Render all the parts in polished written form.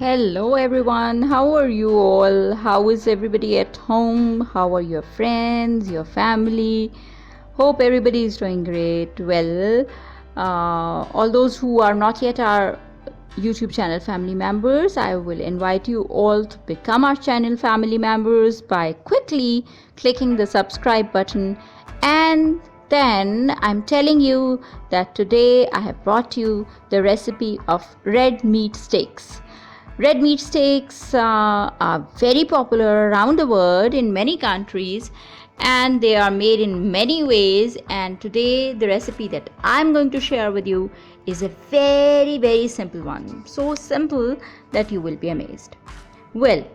Hello everyone, how are you all? How is everybody at home? How are your friends, your family? Hope everybody is doing great. Well, all those who are not yet our YouTube channel family members, I will invite you all to become our channel family members by quickly clicking the subscribe button. And then I'm telling you that today I have brought you the recipe of red meat steaks. Red meat steaks are very popular around the world in many countries, and they are made in many ways. And today the recipe that I'm going to share with you is a very simple one. So simple that you will be amazed. Well,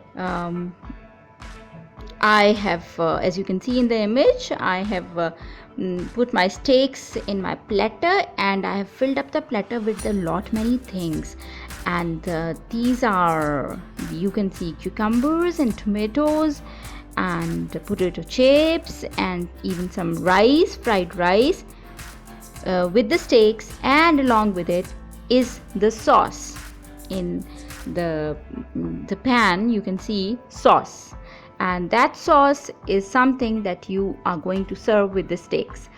I have, as you can see in the image, I have put my steaks in my platter, and I have filled up the platter with a lot many things. And these are, you can see, cucumbers and tomatoes and potato chips and even some rice, fried rice with the steaks, and along with it is the sauce. In the pan you can see sauce, and that sauce is something that you are going to serve with the steaks.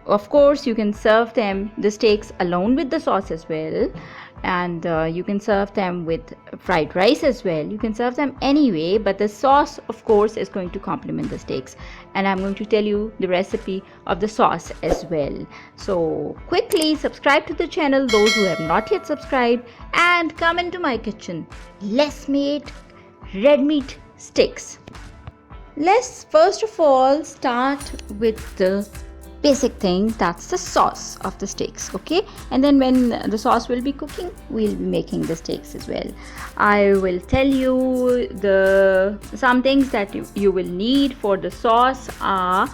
Of course, you can serve the steaks alone with the sauce as well, and you can serve them with fried rice as well. You can serve them anyway, but the sauce of course is going to complement the steaks, and I'm going to tell you the recipe of the sauce as well. So quickly subscribe to the channel, those who have not yet subscribed, and come into my kitchen. Let's make red meat steaks. Let's first of all start with the basic thing, that's the sauce of the steaks. Okay, and then when the sauce will be cooking, we'll be making the steaks as well. I will tell you some things that you will need for the sauce are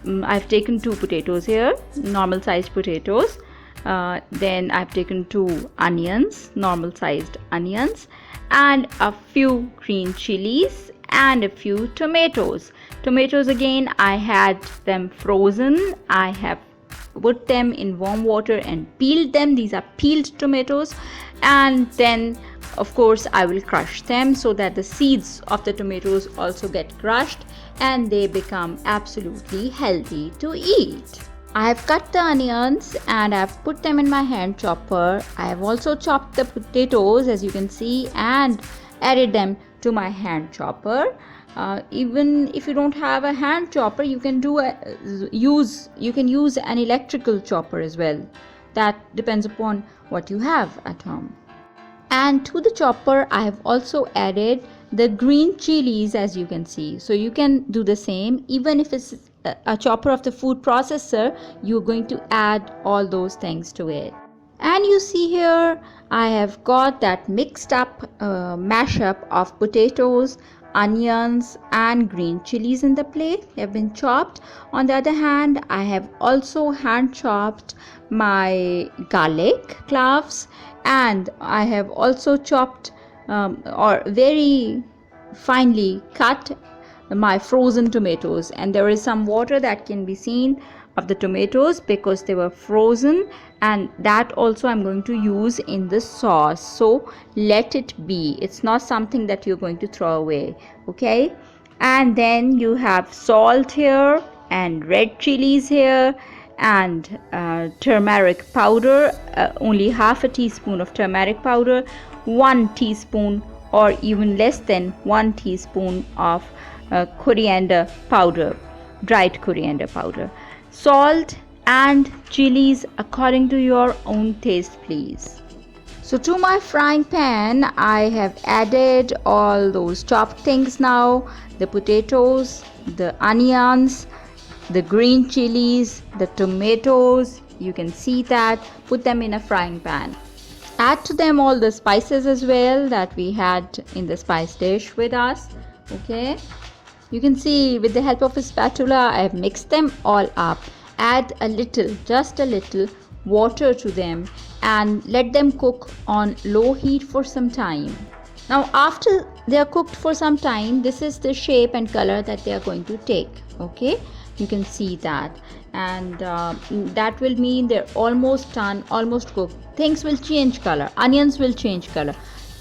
I've taken 2 potatoes here, normal sized potatoes. Then I've taken 2 onions, normal sized onions, and a few green chilies and a few tomatoes. Tomatoes, again, I had them frozen. I have put them in warm water and peeled them. These are peeled tomatoes, and then of course I will crush them so that the seeds of the tomatoes also get crushed and they become absolutely healthy to eat. I have cut the onions and I have put them in my hand chopper. I have also chopped the potatoes, as you can see, and added them to my hand chopper. Even if you don't have a hand chopper, you can use an electrical chopper as well. That depends upon what you have at home. And to the chopper I have also added the green chilies, as you can see. So you can do the same. Even if it's a chopper of the food processor, you're going to add all those things to it. And you see here I have got that mixed up mashup of potatoes, onions and green chilies in the plate. They have been chopped. On the other hand, I have also hand chopped my garlic cloves, and I have also chopped or very finely cut my frozen tomatoes, and there is some water that can be seen of the tomatoes because they were frozen, and that also I'm going to use in the sauce. So let it be, it's not something that you're going to throw away. Okay, and then you have salt here and red chilies here and turmeric powder, only half a teaspoon of turmeric powder, 1 teaspoon or even less than 1 teaspoon of coriander powder, dried coriander powder, salt and chilies according to your own taste, please. So to my frying pan I have added all those chopped things now, the potatoes, the onions, the green chilies, the tomatoes. You can see that. Put them in a frying pan. Add to them all the spices as well that we had in the spice dish with us. Okay, you can see with the help of a spatula I have mixed them all up. Add a little, just a little water to them and let them cook on low heat for some time. Now after they are cooked for some time, this is the shape and color that they are going to take. Okay, you can see that, and that will mean they're almost done, almost cooked. Things will change color, onions will change color,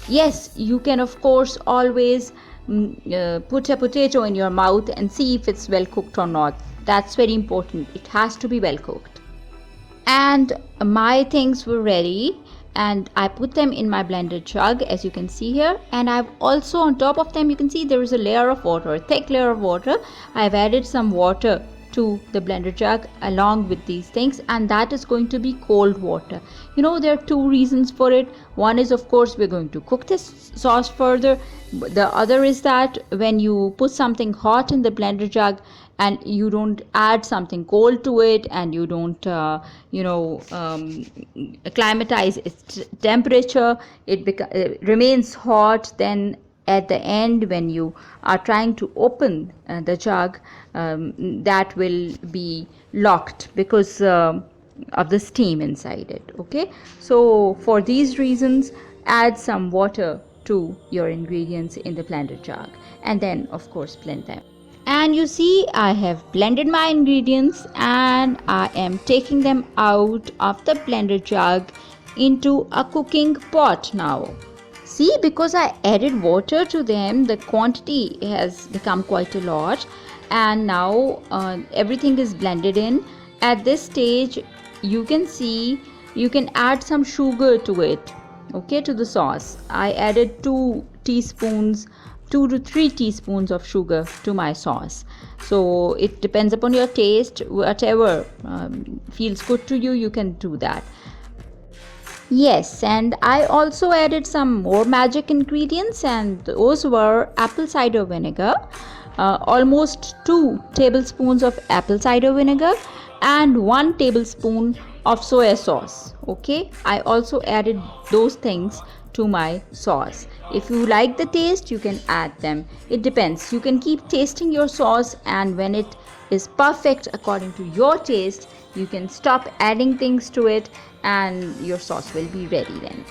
Yes, you can of course always put a potato in your mouth and see if it's well cooked or not. That's very important. It has to be well cooked. And my things were ready, and I put them in my blender jug, as you can see here. And I've also, on top of them, you can see there is a layer of water, a thick layer of water. I've added some water to the blender jug along with these things, and that is going to be cold water. There are two reasons for it. One is, of course, we're going to cook this sauce further. The other is that when you put something hot in the blender jug and you don't add something cold to it, and you don't acclimatize its temperature, it remains hot. Then at the end, when you are trying to open the jug, that will be locked because of the steam inside it. Okay, so for these reasons, add some water to your ingredients in the blender jug, and then of course blend them. And you see, I have blended my ingredients, and I am taking them out of the blender jug into a cooking pot now. See, because I added water to them, the quantity has become quite a lot, and now everything is blended in. At this stage, you can see you can add some sugar to it, okay, to the sauce. I added 2 to 3 teaspoons of sugar to my sauce. So it depends upon your taste. Whatever feels good to you, you can do that. Yes, and I also added some more magic ingredients, and those were apple cider vinegar, almost 2 tablespoons of apple cider vinegar, and 1 tablespoon of soya sauce. Okay, I also added those things to my sauce. If you like the taste, you can add them. It depends. You can keep tasting your sauce, and when it is perfect according to your taste, you can stop adding things to it, and your sauce will be ready then.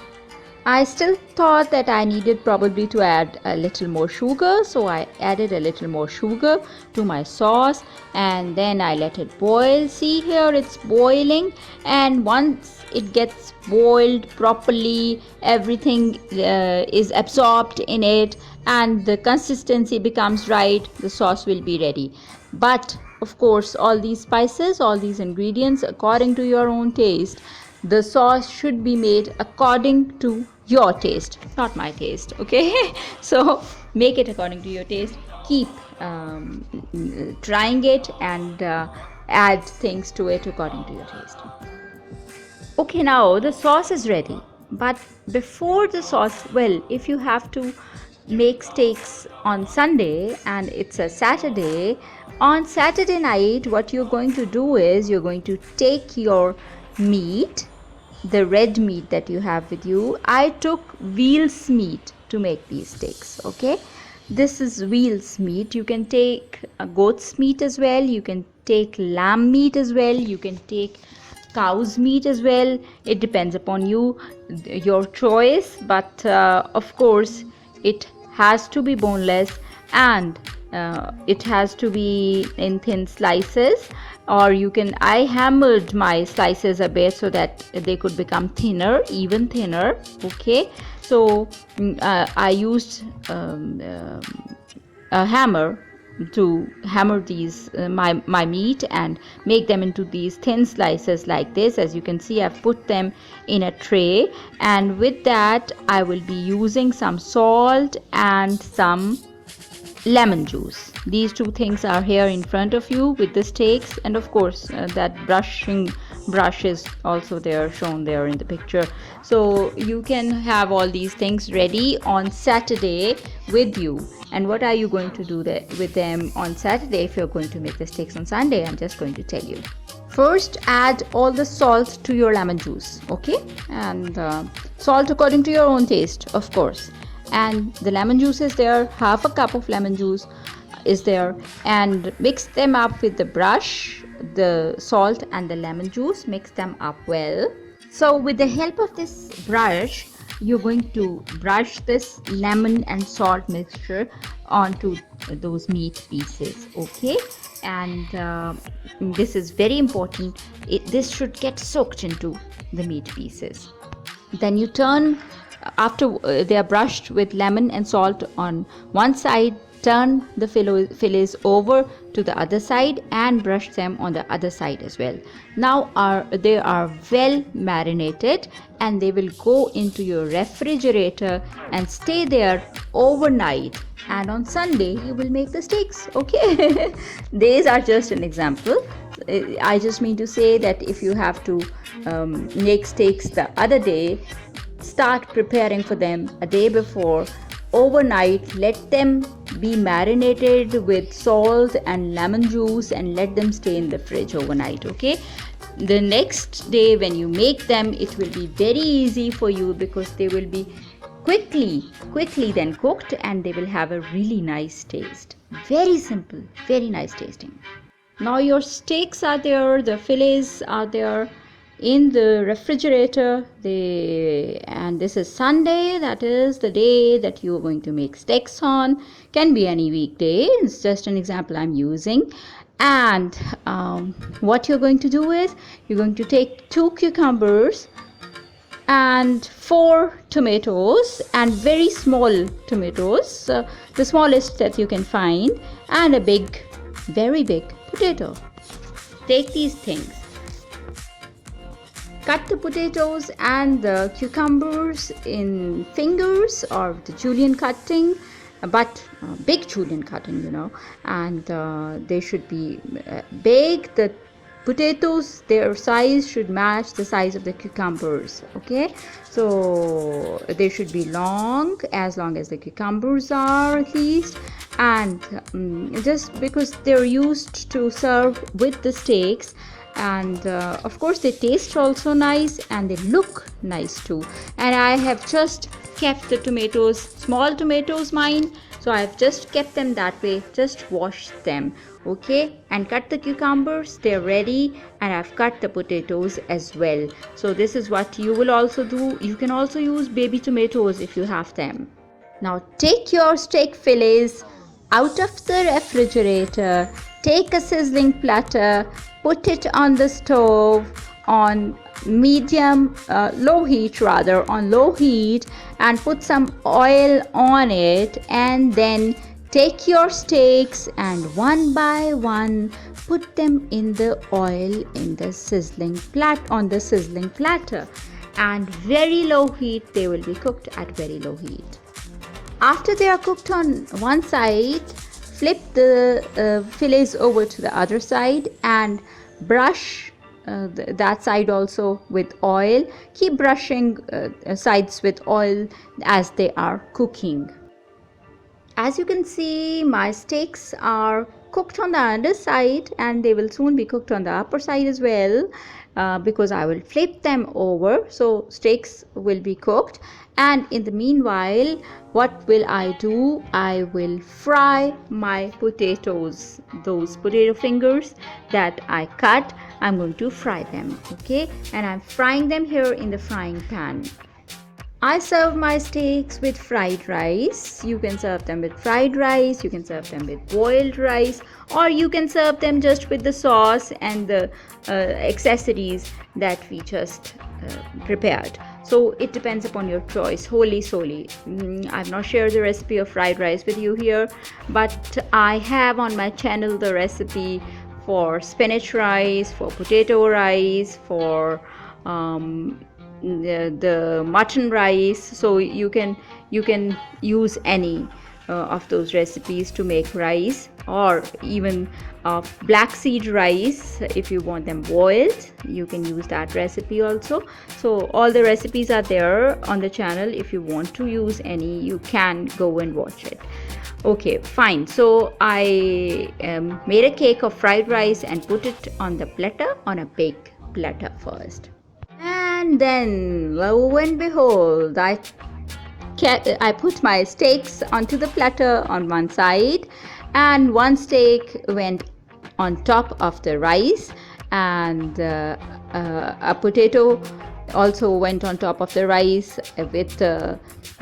I still thought that I needed probably to add a little more sugar, so I added a little more sugar to my sauce, and then I let it boil. See here, it's boiling, and once it gets boiled properly, everything is absorbed in it, and the consistency becomes right, the sauce will be ready. But of course, all these spices, all these ingredients, according to your own taste. The sauce should be made according to your taste, not my taste. Okay, so make it according to your taste. Keep trying it, and add things to it according to your taste. Okay, now the sauce is ready. But before the sauce, well, if you have to make steaks on Sunday and it's a Saturday, on Saturday night, what you're going to do is you're going to take your meat, the red meat that you have with you. I took veal's meat to make these steaks. Okay, this is veal's meat. You can take goat's meat as well, you can take lamb meat as well, you can take cow's meat as well. It depends upon you, your choice, but of course it has to be boneless, and it has to be in thin slices, or you can, I hammered my slices a bit so that they could become thinner, even thinner. Okay, so I used a hammer to hammer these my meat and make them into these thin slices like this. As you can see, I've put them in a tray, and with that I will be using some salt and some lemon juice. These two things are here in front of you with the steaks, and of course that brush is also there, shown there in the picture. So you can have all these things ready on Saturday with you. And what are you going to do with them on Saturday if you're going to make the steaks on Sunday? I'm just going to tell you. First, add all the salt to your lemon juice, okay, and salt according to your own taste, of course. And the lemon juice is there, half a cup of lemon juice is there, and mix them up with the brush, the salt and the lemon juice. Mix them up well. So with the help of this brush, you're going to brush this lemon and salt mixture onto those meat pieces, okay? And this is very important. This should get soaked into the meat pieces. Then you turn after they are brushed with lemon and salt on one side, turn the fillets over to the other side and brush them on the other side as well. Now they are well marinated, and they will go into your refrigerator and stay there overnight, and on Sunday you will make the steaks. Okay. These are just an example. I just mean to say that if you have to make steaks the other day, start preparing for them a day before. Overnight, let them be marinated with salt and lemon juice and let them stay in the fridge overnight. Okay. The next day when you make them, it will be very easy for you because they will be quickly then cooked, and they will have a really nice taste. Very simple, very nice tasting. Now your steaks are there, the fillets are there in the refrigerator. And this is Sunday, that is the day that you are going to make steaks on. Can be any weekday, it's just an example I'm using. And what you're going to do is you're going to take 2 cucumbers and 4 tomatoes, and very small tomatoes, the smallest that you can find, and a very big potato. Take these things, cut the potatoes and the cucumbers in fingers or the julienne cutting, but big julienne cutting, and they should be big. The potatoes, their size should match the size of the cucumbers. Okay, so they should be long as the cucumbers are, at least. And just because they're used to serve with the steaks, and of course they taste also nice and they look nice too. And I have just kept the tomatoes, small tomatoes mine, so I've just kept them that way, just washed them. Okay, and cut the cucumbers, they're ready, and I've cut the potatoes as well. So this is what you will also do. You can also use baby tomatoes if you have them. Now take your steak fillets out of the refrigerator, take a sizzling platter, put it on the stove on low heat, and put some oil on it, and then take your steaks and one by one put them in the oil on the sizzling platter, and very low heat. They will be cooked at very low heat. After they are cooked on one side, flip the fillets over to the other side and brush that side also with oil. Keep brushing sides with oil as they are cooking. As you can see, my steaks are cooked on the underside, and they will soon be cooked on the upper side as well, because I will flip them over, so steaks will be cooked. And in the meanwhile, what will I do? I will fry my potatoes. Those potato fingers that I cut, I'm going to fry them. Okay, and I'm frying them here in the frying pan. I serve my steaks with fried rice. You can serve them with fried rice, you can serve them with boiled rice, or you can serve them just with the sauce and the accessories that we just prepared. So it depends upon your choice, wholly solely. I've not shared the recipe of fried rice with you here, but I have on my channel the recipe for spinach rice, for potato rice, for the mutton rice. So you can use any of those recipes to make rice, or even black seed rice. If you want them boiled, you can use that recipe also. So all the recipes are there on the channel. If you want to use any, you can go and watch it. Okay, fine. So I made a cake of fried rice and put it on the platter, on a big platter first. And then, lo and behold, I put my steaks onto the platter on one side, and one steak went on top of the rice, and a potato also went on top of the rice with the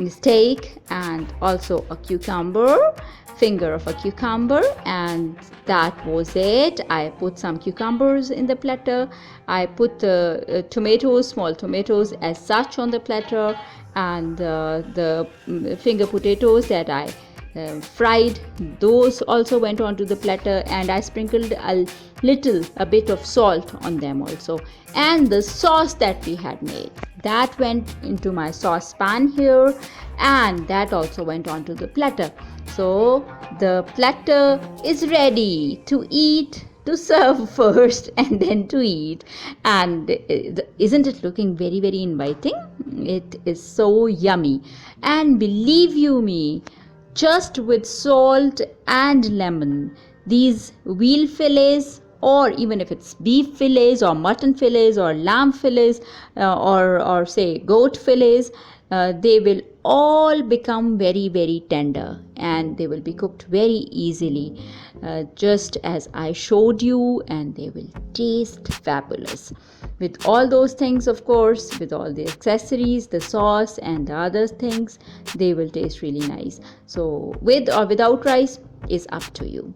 steak, and also a finger of a cucumber, and that was it. I put some cucumbers in the platter. I put the small tomatoes as such on the platter, and the finger potatoes that I fried, those also went onto the platter, and I sprinkled a bit of salt on them also. And the sauce that we had made, that went into my saucepan here, and that also went onto the platter. So the platter is ready to eat, to serve first and then to eat. And isn't it looking very, very inviting? It is so yummy. And believe you me, just with salt and lemon, these veal fillets, or even if it's beef fillets or mutton fillets or lamb fillets, or say goat fillets, they will all become very, very tender, and they will be cooked very easily, just as I showed you, and they will taste fabulous. With all those things, of course, with all the accessories, the sauce and the other things, they will taste really nice. So with or without rice is up to you.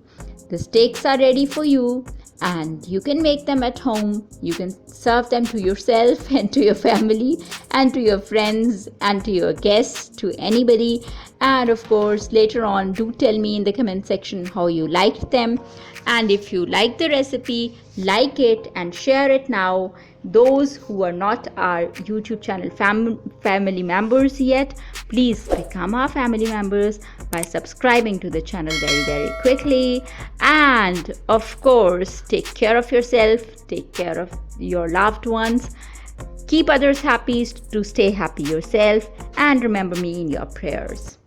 The steaks are ready for you, and you can make them at home. You can serve them to yourself and to your family and to your friends and to your guests, to anybody. And of course, later on, do tell me in the comment section how you liked them. And if you like the recipe, like it and share it now. Those who are not our YouTube channel family members yet, please become our family members by subscribing to the channel very, very quickly. And of course, take care of yourself, take care of your loved ones, keep others happy to stay happy yourself, and remember me in your prayers.